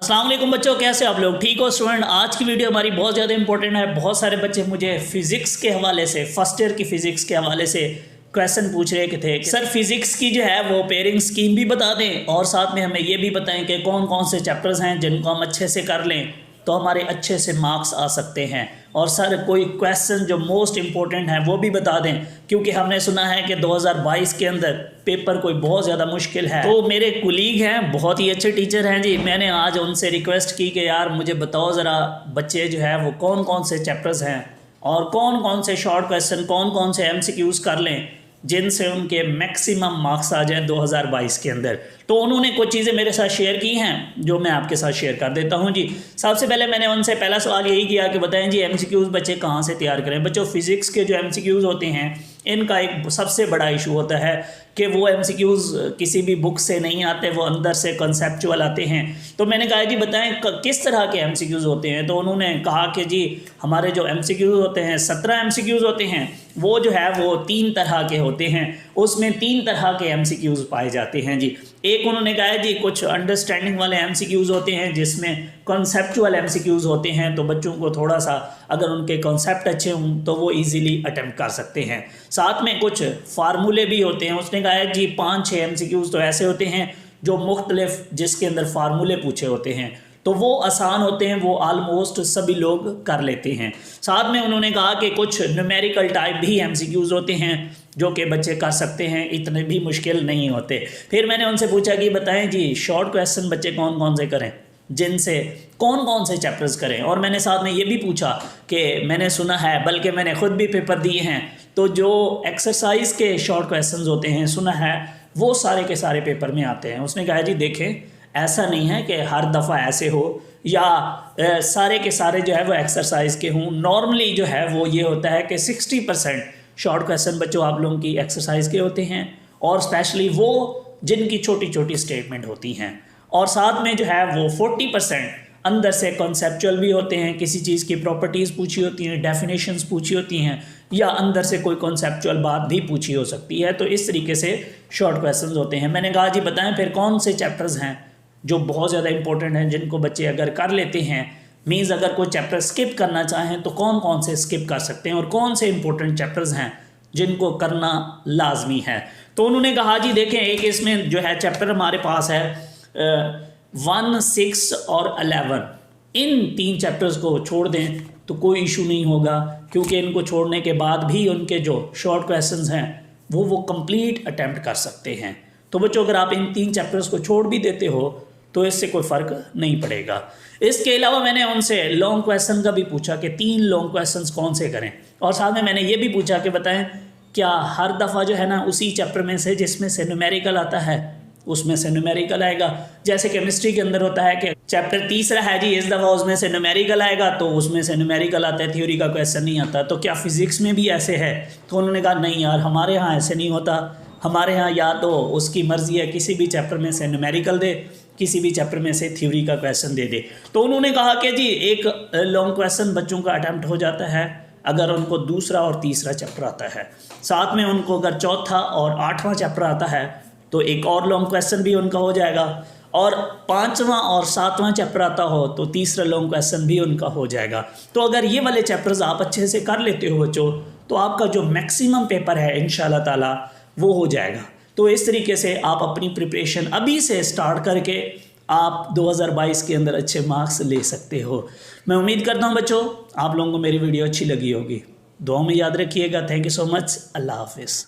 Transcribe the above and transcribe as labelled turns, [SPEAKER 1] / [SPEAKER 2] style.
[SPEAKER 1] अस्सलाम वालेकुम बच्चों, कैसे आप लोग? ठीक हो स्टूडेंट? आज की वीडियो हमारी बहुत ज़्यादा इंपॉर्टेंट है। बहुत सारे बच्चे मुझे फिज़िक्स के हवाले से, फर्स्ट ईयर की फ़िज़िक्स के हवाले से क्वेश्चन पूछ रहे थे कि सर फिज़िक्स की जो है वो पेयरिंग स्कीम भी बता दें और साथ में हमें ये भी बताएं कि कौन कौन से चैप्टर्स हैं जिनको हम अच्छे से कर लें तो हमारे अच्छे से मार्क्स आ सकते हैं। और सर कोई क्वेश्चन जो मोस्ट इम्पोर्टेंट है वो भी बता दें, क्योंकि हमने सुना है कि 2022 के अंदर पेपर कोई बहुत ज़्यादा मुश्किल है। तो मेरे कुलीग हैं, बहुत ही अच्छे टीचर हैं जी, मैंने आज उनसे रिक्वेस्ट की कि यार मुझे बताओ ज़रा बच्चे जो है वो कौन कौन से चैप्टर्स हैं और कौन कौन से शॉर्ट क्वेश्चन, कौन कौन से MCQs कर लें जिनसे उनके मैक्सिमम मार्क्स आ जाएं 2022 के अंदर। तो उन्होंने कुछ चीज़ें मेरे साथ शेयर की हैं जो मैं आपके साथ शेयर कर देता हूं जी। सबसे पहले मैंने उनसे पहला सवाल यही किया कि बताएं जी MCQs बच्चे कहां से तैयार करें। बच्चों फिज़िक्स के जो MCQs होते हैं इनका एक सबसे बड़ा इशू होता है कि वो MCQs किसी भी बुक से नहीं आते, वो अंदर से कॉन्सेप्चुअल आते हैं। तो मैंने कहा जी बताएं किस तरह के MCQs होते हैं। तो उन्होंने कहा कि जी हमारे जो MCQs होते हैं 17 MCQs होते हैं, वो जो है वो 3 तरह के होते हैं। उसमें 3 तरह के MCQs पाए जाते हैं जी। एक उन्होंने कहा है जी कुछ अंडरस्टैंडिंग वाले MCQs होते हैं जिसमें कॉन्सेप्चुअल MCQs होते हैं, तो बच्चों को थोड़ा सा अगर उनके कॉन्सेप्ट अच्छे हों तो वो इजीली अटेम्प्ट कर सकते हैं। साथ में कुछ फार्मूले भी होते हैं। उसने कहा है जी 5-6 MCQs तो ऐसे होते हैं जो मुख्तलिफ जिसके अंदर फार्मूले पूछे होते हैं, तो वो आसान होते हैं, वो आलमोस्ट सभी लोग कर लेते हैं। साथ में उन्होंने कहा कि कुछ न्यूमेरिकल टाइप भी MCQs होते हैं जो कि बच्चे कर सकते हैं, इतने भी मुश्किल नहीं होते। फिर मैंने उनसे पूछा कि बताएं जी शॉर्ट क्वेश्चन बच्चे कौन कौन से करें, जिनसे कौन कौन से चैप्टर्स करें। और मैंने साथ में ये भी पूछा कि मैंने सुना है, बल्कि मैंने खुद भी पेपर दिए हैं, तो जो एक्सरसाइज के शॉर्ट क्वेश्चंस होते हैं सुना है वो सारे के सारे पेपर में आते हैं। उसने कहा जी देखें ऐसा नहीं है कि हर दफ़ा ऐसे हो या सारे के सारे जो है वो एक्सरसाइज के हों। नॉर्मली जो है वो ये होता है कि 60% शॉर्ट क्वेश्चन बच्चों आप लोगों की एक्सरसाइज के होते हैं, और स्पेशली वो जिनकी छोटी छोटी स्टेटमेंट होती हैं। और साथ में जो है वो 40% अंदर से कॉन्सेप्चुअल भी होते हैं, किसी चीज़ की प्रॉपर्टीज़ पूछी होती हैं, डेफिनेशंस पूछी होती हैं, या अंदर से कोई कॉन्सेप्चुअल बात भी पूछी हो सकती है। तो इस तरीके से शॉर्ट क्वेश्चंस होते हैं। मैंने कहा जी बताएं फिर कौन से चैप्टर्स हैं जो बहुत ज़्यादा इंपॉर्टेंट हैं जिनको बच्चे अगर कर लेते हैं, मीन्स अगर कोई चैप्टर स्किप करना चाहें तो कौन कौन से स्किप कर सकते हैं और कौन से इंपॉर्टेंट चैप्टर्स हैं जिनको करना लाजमी है। तो उन्होंने कहा जी देखें एक इसमें जो है चैप्टर हमारे पास है 1, 6 और 11। इन 3 चैप्टर्स को छोड़ दें तो कोई इशू नहीं होगा, क्योंकि इनको छोड़ने के बाद भी उनके जो शॉर्ट क्वेश्चंस हैं वो कंप्लीट अटेम्प्ट कर सकते हैं। तो बच्चों अगर आप इन 3 चैप्टर्स को छोड़ भी देते हो तो इससे कोई फ़र्क नहीं पड़ेगा। इसके अलावा मैंने उनसे लॉन्ग क्वेश्चन का भी पूछा कि 3 लॉन्ग क्वेश्चंस कौन से करें, और साथ में मैंने ये भी पूछा कि बताएं क्या हर दफ़ा जो है ना उसी चैप्टर में से जिसमें से न्यूमेरिकल आता है उसमें से न्यूमेरिकल आएगा। जैसे केमिस्ट्री के अंदर होता है कि चैप्टर 3 है जी, इस दफ़ा उसमें से न्यूमेरिकल आएगा तो उसमें से न्यूमेरिकल आता है, थ्योरी का क्वेश्चन नहीं आता। तो क्या फिज़िक्स में भी ऐसे है? तो उन्होंने कहा नहीं यार हमारे यहाँ ऐसे नहीं होता, हमारे यहाँ या तो उसकी मर्ज़ी है किसी भी चैप्टर में से न्यूमेरिकल दे, किसी भी चैप्टर में से थ्योरी का क्वेश्चन दे दे। तो उन्होंने कहा कि जी एक लॉन्ग क्वेश्चन बच्चों का अटैम्प्ट हो जाता है अगर उनको दूसरा और तीसरा चैप्टर आता है। साथ में उनको अगर चौथा और 8वां चैप्टर आता है तो एक और लॉन्ग क्वेश्चन भी उनका हो जाएगा, और 5वां और 7वां चैप्टर आता हो तो तीसरा लॉन्ग क्वेश्चन भी उनका हो जाएगा। तो अगर ये वाले चैप्टर्स आप अच्छे से कर लेते हो बच्चों तो आपका जो मैक्सिमम पेपर है इंशाल्लाह ताला वो हो जाएगा। तो इस तरीके से आप अपनी प्रिपरेशन अभी से स्टार्ट करके आप 2022 के अंदर अच्छे मार्क्स ले सकते हो। मैं उम्मीद करता हूँ बच्चों आप लोगों को मेरी वीडियो अच्छी लगी होगी। दुआ में याद रखिएगा। Thank you so much. Allah हाफिज़।